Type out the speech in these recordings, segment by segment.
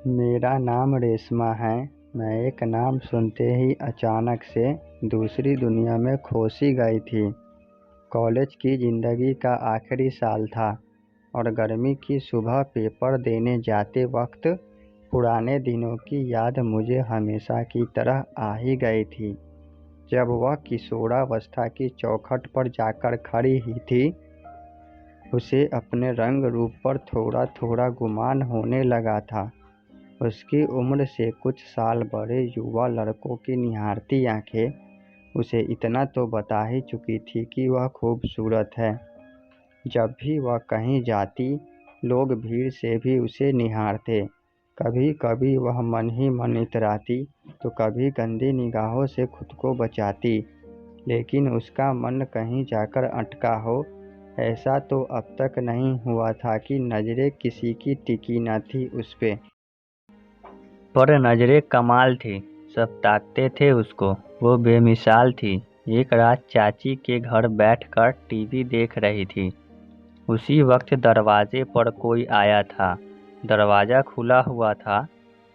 मेरा नाम रेशमा है। मैं एक नाम सुनते ही अचानक से दूसरी दुनिया में खो सी गई थी। कॉलेज की ज़िंदगी का आखिरी साल था और गर्मी की सुबह पेपर देने जाते वक्त पुराने दिनों की याद मुझे हमेशा की तरह आ ही गई थी। जब वह किशोरावस्था की चौखट पर जाकर खड़ी ही थी, उसे अपने रंग रूप पर थोड़ा थोड़ा गुमान होने लगा था। उसकी उम्र से कुछ साल बड़े युवा लड़कों की निहारती आंखें उसे इतना तो बता ही चुकी थी कि वह खूबसूरत है। जब भी वह कहीं जाती, लोग भीड़ से भी उसे निहारते। कभी कभी वह मन ही मन इतराती तो कभी गंदी निगाहों से खुद को बचाती, लेकिन उसका मन कहीं जाकर अटका हो, ऐसा तो अब तक नहीं हुआ था कि नज़रें किसी की टिकी न थी उस पे। पर नजरें कमाल थी, सब ताकते थे उसको। वो बेमिसाल थी। एक रात चाची के घर बैठकर टीवी देख रही थी। उसी वक्त दरवाजे पर कोई आया था। दरवाज़ा खुला हुआ था।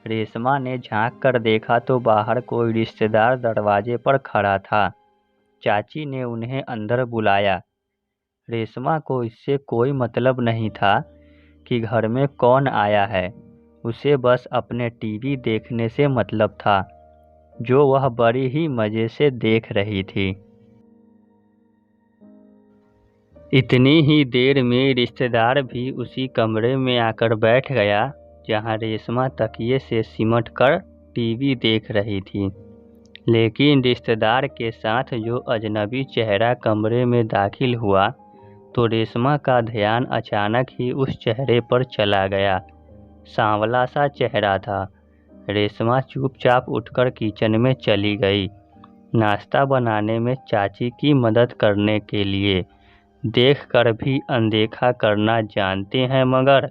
रेशमा ने झांक कर देखा तो बाहर कोई रिश्तेदार दरवाजे पर खड़ा था। चाची ने उन्हें अंदर बुलाया। रेशमा को इससे कोई मतलब नहीं था कि घर में कौन आया है। उसे बस अपने टीवी देखने से मतलब था, जो वह बड़ी ही मज़े से देख रही थी। इतनी ही देर में रिश्तेदार भी उसी कमरे में आकर बैठ गया जहां रेशमा तकिए से सिमट कर टीवी देख रही थी। लेकिन रिश्तेदार के साथ जो अजनबी चेहरा कमरे में दाखिल हुआ तो रेशमा का ध्यान अचानक ही उस चेहरे पर चला गया। सांवला सा चेहरा था। रेशमा चुपचाप उठकर किचन में चली गई, नाश्ता बनाने में चाची की मदद करने के लिए। देखकर भी अनदेखा करना जानते हैं, मगर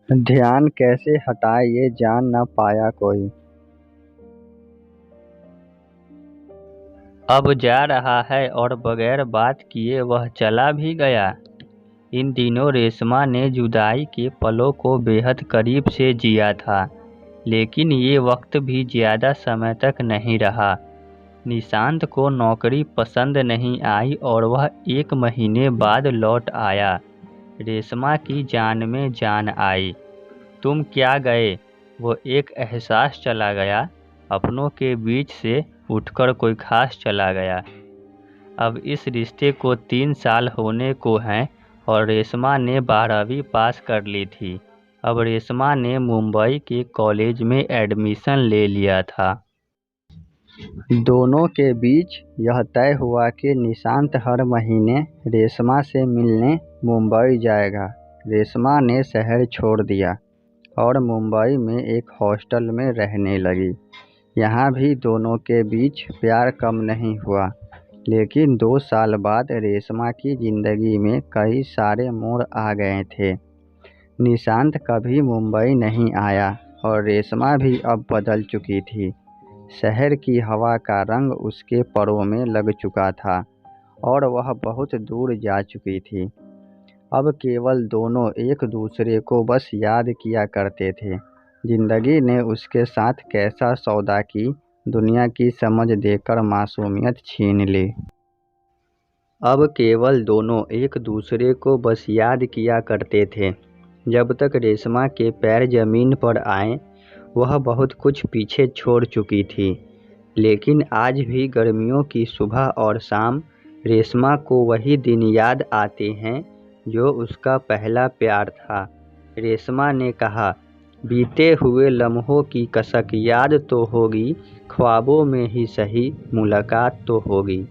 ध्यान कैसे हटाए ये जान न पाया कोई। अब जा रहा है और बगैर बात किए वह चला भी गया। इन दिनों रेशमा ने जुदाई के पलों को बेहद करीब से जिया था, लेकिन ये वक्त भी ज़्यादा समय तक नहीं रहा। निशांत को नौकरी पसंद नहीं आई और वह 1 महीने बाद लौट आया। रेशमा की जान में जान आई। तुम क्या गए? वो एक एहसास चला गया। अपनों के बीच से उठकर कोई खास चला गया। अब इस रिश्ते को 3 साल होने को हैं और रेशमा ने 12वीं पास कर ली थी। अब रेशमा ने मुंबई के कॉलेज में एडमिशन ले लिया था। दोनों के बीच यह तय हुआ कि निशांत हर महीने रेशमा से मिलने मुंबई जाएगा। रेशमा ने शहर छोड़ दिया और मुंबई में एक हॉस्टल में रहने लगी। यहाँ भी दोनों के बीच प्यार कम नहीं हुआ, लेकिन 2 साल बाद रेशमा की ज़िंदगी में कई सारे मोड़ आ गए थे। निशांत कभी मुंबई नहीं आया और रेशमा भी अब बदल चुकी थी। शहर की हवा का रंग उसके पैरों में लग चुका था और वह बहुत दूर जा चुकी थी। अब केवल दोनों एक दूसरे को बस याद किया करते थे। जिंदगी ने उसके साथ कैसा सौदा की, दुनिया की समझ देकर मासूमियत छीन ली। अब केवल दोनों एक दूसरे को बस याद किया करते थे। जब तक रेशमा के पैर जमीन पर आए, वह बहुत कुछ पीछे छोड़ चुकी थी। लेकिन आज भी गर्मियों की सुबह और शाम रेशमा को वही दिन याद आते हैं जो उसका पहला प्यार था। रेशमा ने कहा, बीते हुए लम्हों की कसक याद तो होगी, ख्वाबों में ही सही मुलाकात तो होगी।